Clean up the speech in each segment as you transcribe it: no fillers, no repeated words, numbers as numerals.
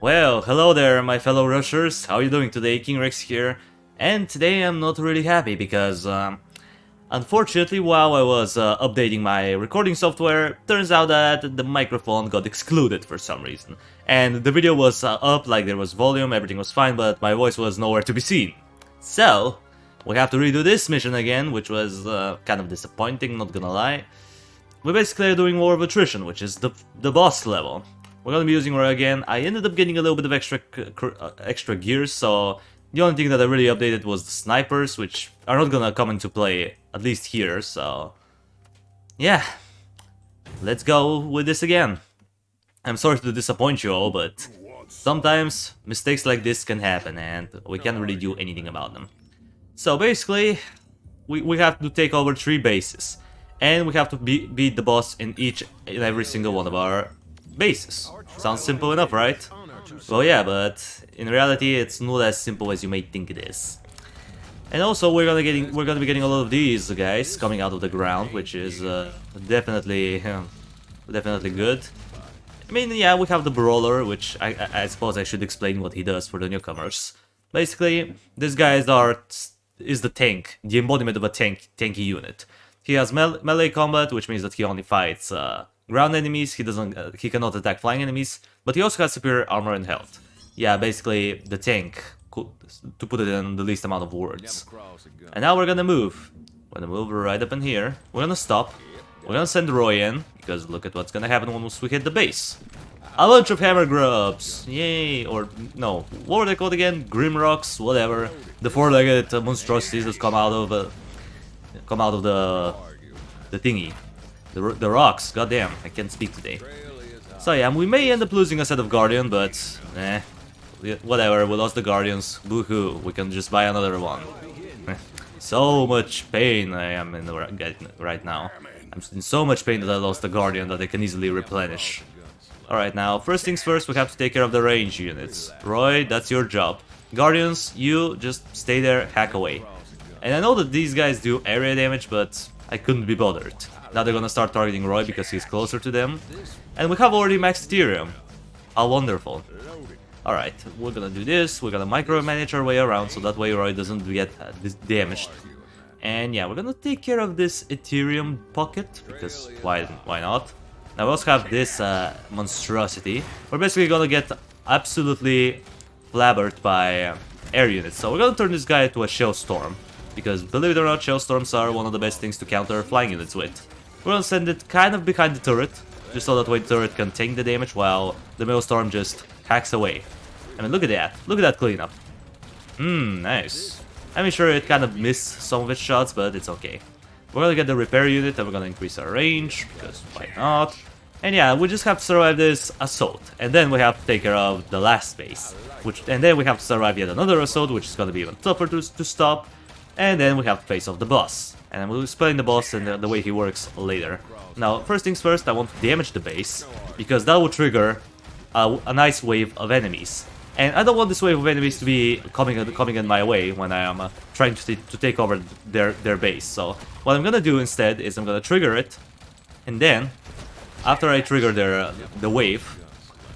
Well, hello there, my fellow rushers. How are you doing today? King Rex here. And today I'm not really happy because, unfortunately, while I was updating my recording software, turns out that the microphone got excluded for some reason. And the video was up, like there was volume, everything was fine, but my voice was nowhere to be seen. So, we have to redo this mission again, which was kind of disappointing, not gonna lie. We basically are doing War of Attrition, which is the boss level. We're gonna be using Roy again. I ended up getting a little bit of extra gears, so the only thing that I really updated was the snipers, which are not gonna come into play, at least here, so... yeah, let's go with this again. I'm sorry to disappoint you all, but sometimes mistakes like this can happen, and we can't really do anything about them. So basically, we have to take over 3 bases, and we have to beat the boss in each and every single one of our bases. Sounds simple enough, right? Well, yeah, but in reality, it's not as simple as you may think it is. And also, we're gonna be getting a lot of these guys coming out of the ground, which is definitely good. I mean, yeah, we have the Brawler, which I suppose I should explain what he does for the newcomers. Basically, this guy is the tank, the embodiment of a tanky unit. He has melee combat, which means that he only fights ground enemies. He cannot attack flying enemies, but he also has superior armor and health. Yeah, basically the tank, to put it in the least amount of words. And now we're gonna move. We're gonna move right up in here. We're gonna stop. We're gonna send Roy in, because look at what's gonna happen once we hit the base. A bunch of hammer grubs, yay! Or no, what were they called again? Grimrocks, whatever. The 4-legged monstrosities that come out of the thingy. The rocks, goddamn, I can't speak today. So yeah, we may end up losing a set of Guardian, but whatever, we lost the Guardians, boo-hoo, we can just buy another one. So much pain I am in right now. I'm in so much pain that I lost the Guardian that I can easily replenish. Alright, now, first things first, we have to take care of the range units. Roy, that's your job. Guardians, you just stay there, hack away. And I know that these guys do area damage, but I couldn't be bothered. Now they're gonna start targeting Roy because he's closer to them. And we have already maxed Ethereum. How wonderful. Alright, we're gonna do this, we're gonna micromanage our way around so that way Roy doesn't get damaged. And yeah, we're gonna take care of this Ethereum pocket, because why not? Now we also have this monstrosity. We're basically gonna get absolutely flabbered by air units. So we're gonna turn this guy into a shell storm. Because believe it or not, shell storms are one of the best things to counter flying units with. We're gonna send it kind of behind the turret, just so that way the turret can take the damage while the maelstrom just hacks away. I mean, look at that cleanup. Nice. I mean, sure, it kind of missed some of its shots, but it's okay. We're gonna get the repair unit and we're gonna increase our range, because why not? And yeah, we just have to survive this assault, and then we have to take care of the last base. And then we have to survive yet another assault, which is gonna be even tougher to stop. And then we have to face off the boss. And we'll explain the boss and the way he works later. Now, first things first, I want to damage the base, because that will trigger a nice wave of enemies. And I don't want this wave of enemies to be coming in my way when I am trying to take over their base. So what I'm gonna do instead is I'm gonna trigger it, and then after I trigger the wave,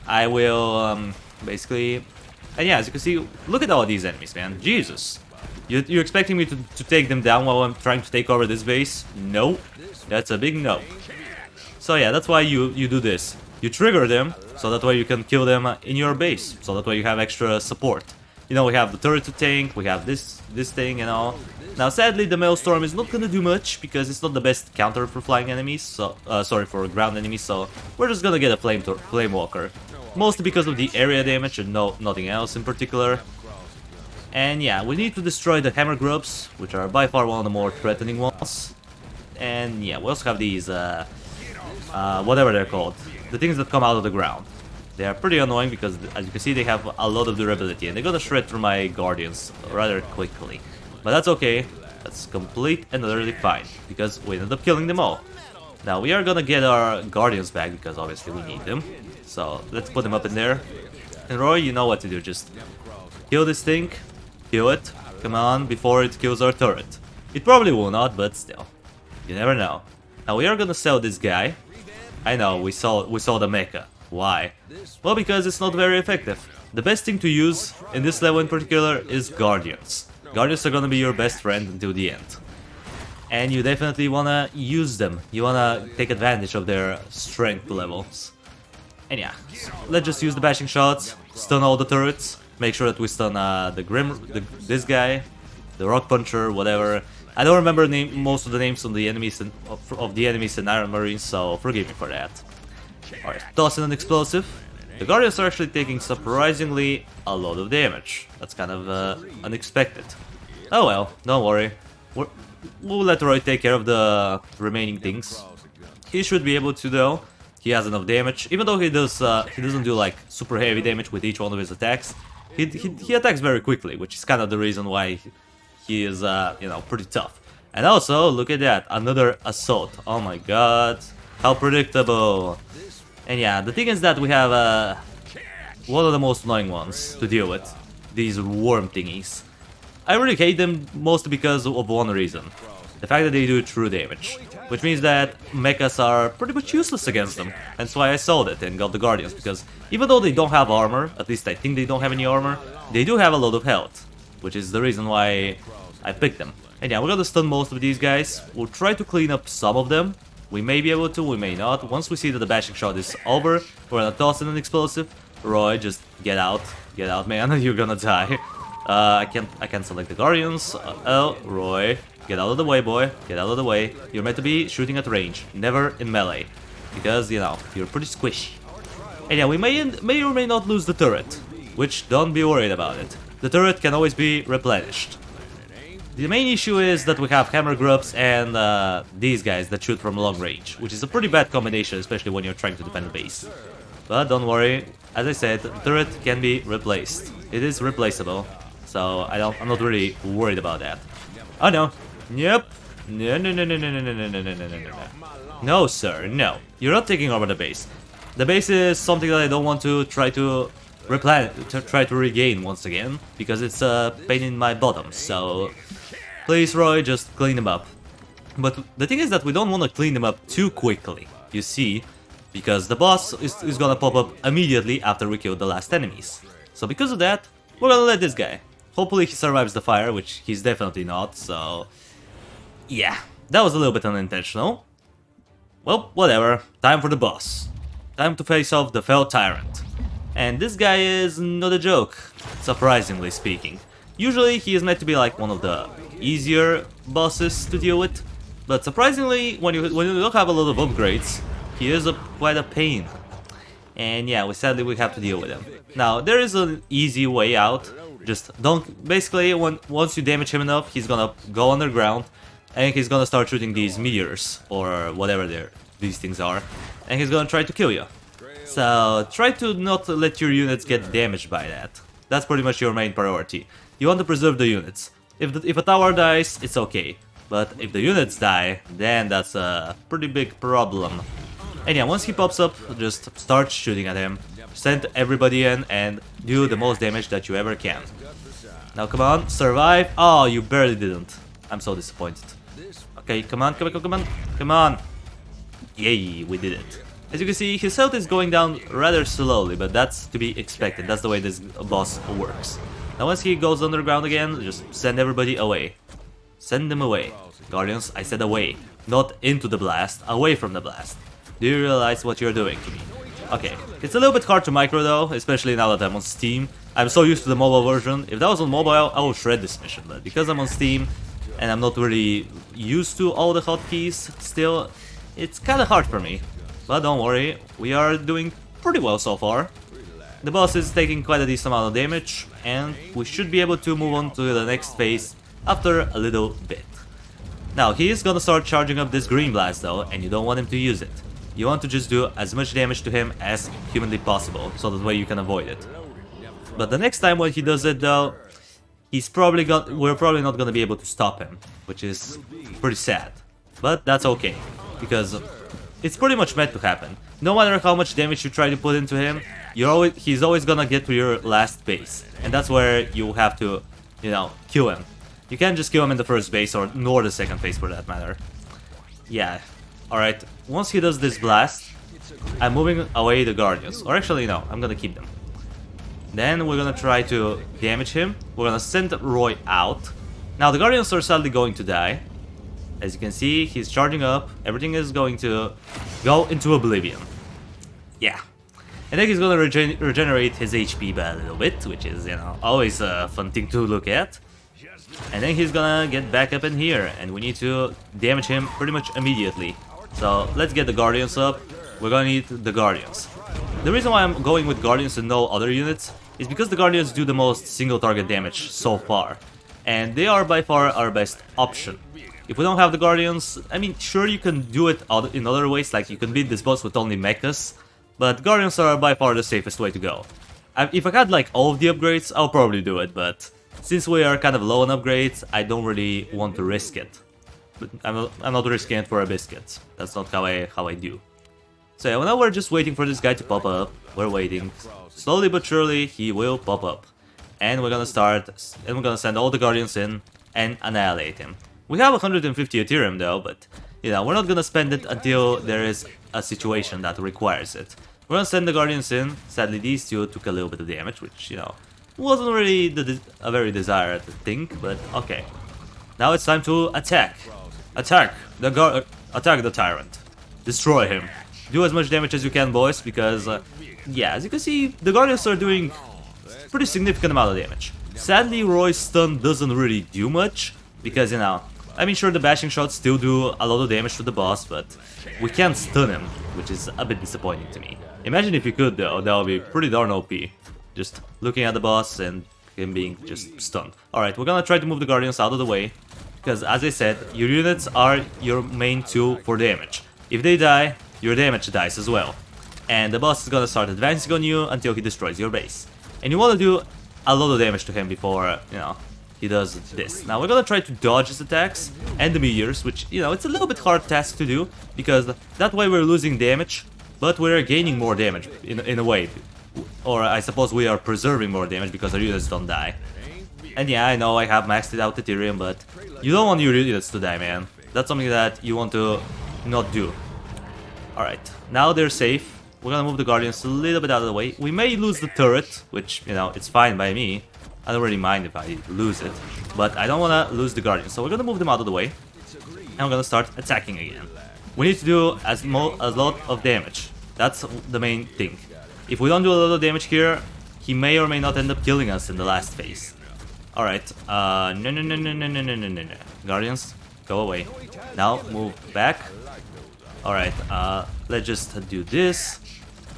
I will basically... and yeah, as you can see, look at all these enemies, man. Jesus. You're expecting me to take them down while I'm trying to take over this base? No. That's a big no. So yeah, that's why you do this. You trigger them, so that way you can kill them in your base. So that way you have extra support. You know, we have the turret to tank, we have this thing and all. Now sadly the maelstrom is not gonna do much, because it's not the best counter for flying enemies, so sorry, for ground enemies, so we're just gonna get a flame walker. Mostly because of the area damage and nothing else in particular. And yeah, we need to destroy the hammer grubs, which are by far one of the more threatening ones. And yeah, we also have these, whatever they're called, the things that come out of the ground. They are pretty annoying because, as you can see, they have a lot of durability, and they're gonna shred through my guardians rather quickly. But that's okay, that's complete and utterly fine, because we ended up killing them all. Now, we are gonna get our guardians back, because obviously we need them. So, let's put them up in there. And Roy, you know what to do, just kill this thing. Kill it, come on, before it kills our turret. It probably will not, but still. You never know. Now we are gonna sell this guy. I know, we saw the mecha. Why? Well, because it's not very effective. the best thing to use in this level in particular is Guardians. Guardians are gonna be your best friend until the end. And you definitely wanna use them. You wanna take advantage of their strength levels. And yeah, let's just use the bashing shots, stun all the turrets, make sure that we stun this guy, the rock puncher, whatever. I don't remember most of the names on the enemies of the enemies in Iron Marines, so forgive me for that. Alright, toss in an explosive. The Guardians are actually taking surprisingly a lot of damage. That's kind of unexpected. Oh well, don't worry. We'll let Roy take care of the remaining things. He should be able to though. He has enough damage, even though he doesn't do like super heavy damage with each one of his attacks. He attacks very quickly, which is kind of the reason why he is, you know, pretty tough. And also, look at that, another assault. Oh my god, how predictable. And yeah, the thing is that we have one of the most annoying ones to deal with. These worm thingies. I really hate them mostly because of one reason. The fact that they do true damage. Which means that mechas are pretty much useless against them. That's why I sold it and got the Guardians, because even though they don't have armor, at least I think they don't have any armor, they do have a lot of health. Which is the reason why I picked them. And yeah, we're gonna stun most of these guys. We'll try to clean up some of them. We may be able to, we may not. Once we see that the bashing shot is over, we're gonna toss in an explosive. Roy, just get out. Get out, man. You're gonna die. I can't select the Guardians. Oh, Roy. Get out of the way, boy. Get out of the way. You're meant to be shooting at range, never in melee. Because, you know, you're pretty squishy. And yeah, we may or may not lose the turret. Which, don't be worried about it. The turret can always be replenished. The main issue is that we have hammer grubs and these guys that shoot from long range. Which is a pretty bad combination, especially when you're trying to defend the base. But don't worry. As I said, the turret can be replaced. It is replaceable. So I'm not really worried about that. Oh no. Yep. No. No, sir, no. You're not taking over the base. The base is something that I don't want to try to regain once again, because it's a pain in my bottom, so please, Roy, just clean them up. But the thing is that we don't want to clean them up too quickly, you see, because the boss is gonna pop up immediately after we kill the last enemies. So because of that, we're gonna let this guy. Hopefully he survives the fire, which he's definitely not, so yeah, that was a little bit unintentional. Well, whatever, time for the boss. Time to face off the Fel Tyrant. And this guy is not a joke, surprisingly speaking. Usually he is meant to be like one of the easier bosses to deal with, but surprisingly, when you don't have a lot of upgrades, he is quite a pain. And yeah, sadly we have to deal with him. Now, there is an easy way out. Just basically, once you damage him enough, he's gonna go underground, and he's gonna start shooting these meteors, or whatever these things are, and he's gonna try to kill you. So try to not let your units get damaged by that. That's pretty much your main priority. You want to preserve the units. If a tower dies, it's okay. But if the units die, then that's a pretty big problem. And yeah, once he pops up, just start shooting at him. Send everybody in and do the most damage that you ever can. Now come on, survive. Oh, you barely didn't. I'm so disappointed. Okay, come on. Come on. Yay, we did it. As you can see, his health is going down rather slowly, but that's to be expected. That's the way this boss works. Now once he goes underground again, just send everybody away. Send them away. Guardians, I said away. Not into the blast, away from the blast. Do you realize what you're doing to me? Okay, it's a little bit hard to micro though, especially now that I'm on Steam. I'm so used to the mobile version. If that was on mobile, I would shred this mission, but because I'm on Steam and I'm not really used to all the hotkeys still, it's kinda hard for me. But don't worry, we are doing pretty well so far. The boss is taking quite a decent amount of damage, and we should be able to move on to the next phase after a little bit. Now, he is gonna start charging up this green blast though, and you don't want him to use it. You want to just do as much damage to him as humanly possible, so that way you can avoid it. But the next time when he does it though, we're probably not gonna be able to stop him, which is pretty sad. But that's okay, because it's pretty much meant to happen. No matter how much damage you try to put into him, he's always gonna get to your last base. And that's where you have to, you know, kill him. You can't just kill him in the first base, nor the second phase for that matter. Yeah, alright. Once he does this blast, I'm moving away the Guardians. Or actually, no, I'm gonna keep them. Then we're gonna try to damage him. We're gonna send Roy out. Now the Guardians are sadly going to die. As you can see, he's charging up. Everything is going to go into oblivion. Yeah. And then he's gonna regenerate his HP by a little bit, which is, you know, always a fun thing to look at. And then he's gonna get back up in here, and we need to damage him pretty much immediately. So let's get the Guardians up. We're gonna need the Guardians. The reason why I'm going with Guardians and no other units is because the Guardians do the most single target damage so far. And they are by far our best option. If we don't have the Guardians, I mean, sure, you can do it in other ways, like you can beat this boss with only mechas, but Guardians are by far the safest way to go. If I had like all of the upgrades, I'll probably do it, but since we are kind of low on upgrades, I don't really want to risk it. But I'm not risking it for a biscuit. That's not how I do. So yeah, now we're just waiting for this guy to pop up. We're waiting. Slowly but surely, he will pop up. And we're gonna start, and we're gonna send all the Guardians in and annihilate him. We have 150 Ethereum though, but you know, we're not gonna spend it until there is a situation that requires it. We're gonna send the Guardians in. Sadly, these two took a little bit of damage, which, you know, wasn't really a very desired thing, but okay. Now it's time to attack. Attack the Tyrant. Destroy him. Do as much damage as you can, boys, because, yeah, as you can see, the Guardians are doing pretty significant amount of damage. Sadly, Roy's stun doesn't really do much, because, you know, I mean, sure, the bashing shots still do a lot of damage to the boss, but we can't stun him, which is a bit disappointing to me. Imagine if you could, though, that would be pretty darn OP. Just looking at the boss and him being just stunned. Alright, we're gonna try to move the Guardians out of the way, because, as I said, your units are your main tool for damage. If they die, your damage dies as well. And the boss is gonna start advancing on you until he destroys your base. And you wanna do a lot of damage to him before, you know, he does this. Now we're gonna try to dodge his attacks and the meteors, which, you know, it's a little bit hard task to do, because that way we're losing damage, but we're gaining more damage in a way. Or I suppose we are preserving more damage because our units don't die. And yeah, I know I have maxed out Ethereum, but you don't want your units to die, man. That's something that you want to not do. Alright, now they're safe. We're gonna move the Guardians a little bit out of the way. We may lose the turret, which, you know, it's fine by me. I don't really mind if I lose it, but I don't want to lose the Guardians, so we're going to move them out of the way, and we're going to start attacking again. We need to do as lot of damage. That's the main thing. If we don't do a lot of damage here, he may or may not end up killing us in the last phase. Alright, no. Guardians, go away. Now, move back. Alright, let's just do this.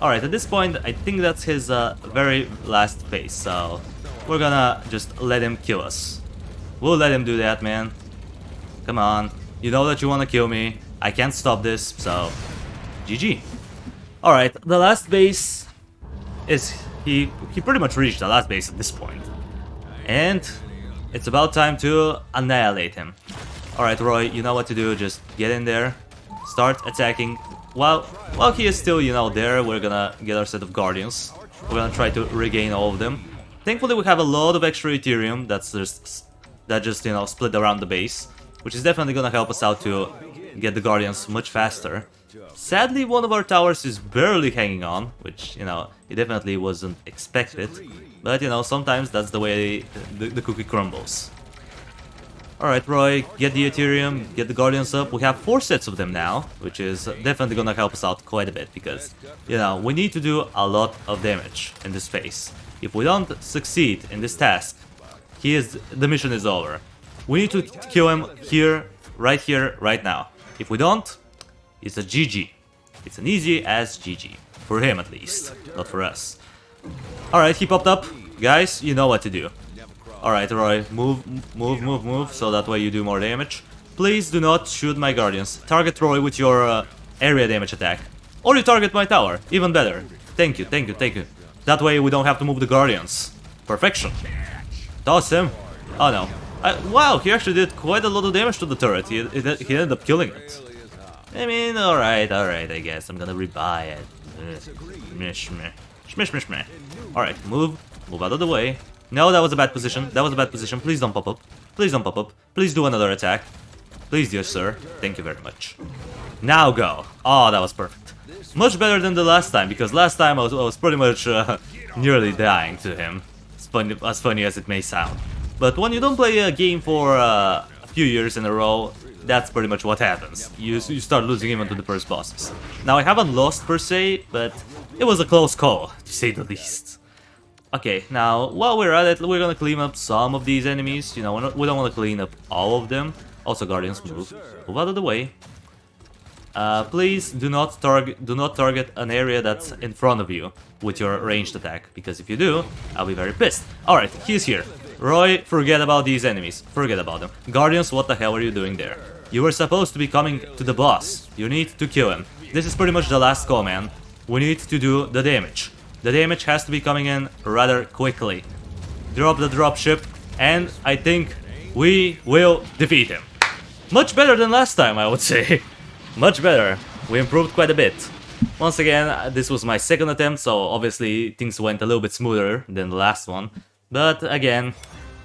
Alright, at this point, I think that's his very last phase, so we're gonna just let him kill us. We'll let him do that, man. Come on. You know that you wanna kill me. I can't stop this, so GG. Alright, the last base is... He pretty much reached the last base at this point. And it's about time to annihilate him. Alright, Roy, you know what to do. Just get in there. Start attacking. While he is still, you know, there, we're gonna get our set of Guardians. We're gonna try to regain all of them. Thankfully, we have a lot of extra Ethereum that just, you know, split around the base, which is definitely gonna help us out to get the Guardians much faster. Sadly, one of our towers is barely hanging on, which, you know, it definitely wasn't expected. But, you know, sometimes that's the way the cookie crumbles. Alright, Roy, get the Ethereum, get the Guardians up. We have 4 sets of them now, which is definitely gonna help us out quite a bit, because, you know, we need to do a lot of damage in this phase. If we don't succeed in this task, the mission is over. We need to kill him here, right now. If we don't, it's a GG. It's an easy as GG. For him at least, not for us. Alright, he popped up. Guys, you know what to do. Alright, Roy, move, so that way you do more damage. Please do not shoot my Guardians. Target Roy with your area damage attack. Or you target my tower, even better. Thank you. That way we don't have to move the Guardians. Perfection. Toss him. Oh no. Wow, he actually did quite a lot of damage to the turret. He ended up killing it. I mean, alright, I guess. I'm gonna rebuy it. Alright, move out of the way. No, that was a bad position. Please don't pop up. Please do another attack. Please, dear sir. Thank you very much. Now go. Oh, that was perfect. Much better than the last time, because last time I was pretty much nearly dying to him, as funny as it may sound. But when you don't play a game for a few years in a row, that's pretty much what happens. You start losing even to the first bosses. Now, I haven't lost per se, but it was a close call, to say the least. Okay, now, while we're at it, we're gonna clean up some of these enemies. You know, we don't want to clean up all of them. Also, Guardians, move out of the way. Please do not target an area that's in front of you with your ranged attack, because if you do, I'll be very pissed. Alright, he's here. Roy, forget about these enemies. Forget about them. Guardians, what the hell are you doing there? You were supposed to be coming to the boss. You need to kill him. This is pretty much the last call, man. We need to do the damage. The damage has to be coming in rather quickly. Drop the dropship, and I think we will defeat him. Much better than last time, I would say. Much better. We improved quite a bit. Once again, this was my second attempt, so obviously things went a little bit smoother than the last one. But again,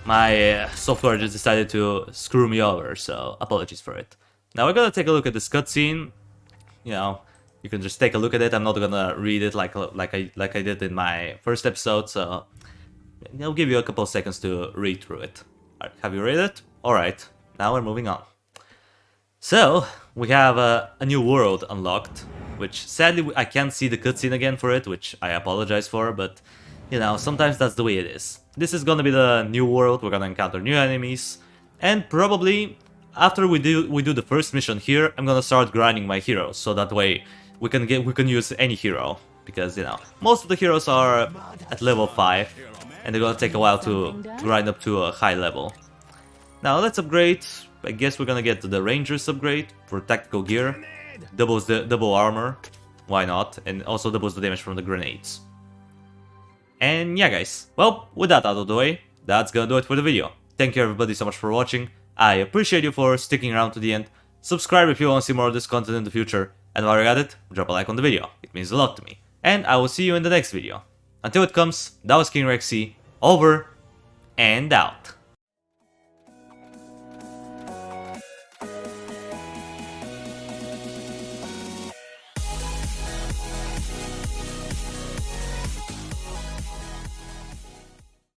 my software just decided to screw me over, so apologies for it. Now we're gonna take a look at this cutscene. You know, you can just take a look at it. I'm not gonna read it like I did in my first episode, so I'll give you a couple of seconds to read through it. Right, have you read it? Alright, now we're moving on. So, we have a new world unlocked, which sadly I can't see the cutscene again for it, which I apologize for, but you know, sometimes that's the way it is. This is gonna be the new world, we're gonna encounter new enemies, and probably after we do the first mission here, I'm gonna start grinding my heroes, so that way we can use any hero, because you know, most of the heroes are at level 5, and they're gonna take a while to grind up to a high level. Now let's upgrade. I guess we're gonna get the Ranger's upgrade for tactical gear. Doubles the double armor. Why not? And also doubles the damage from the grenades. And yeah, guys. Well, with that out of the way, that's gonna do it for the video. Thank you everybody so much for watching. I appreciate you for sticking around to the end. Subscribe if you want to see more of this content in the future. And while you're at it, drop a like on the video. It means a lot to me. And I will see you in the next video. Until it comes, that was King Rexy. Over and out.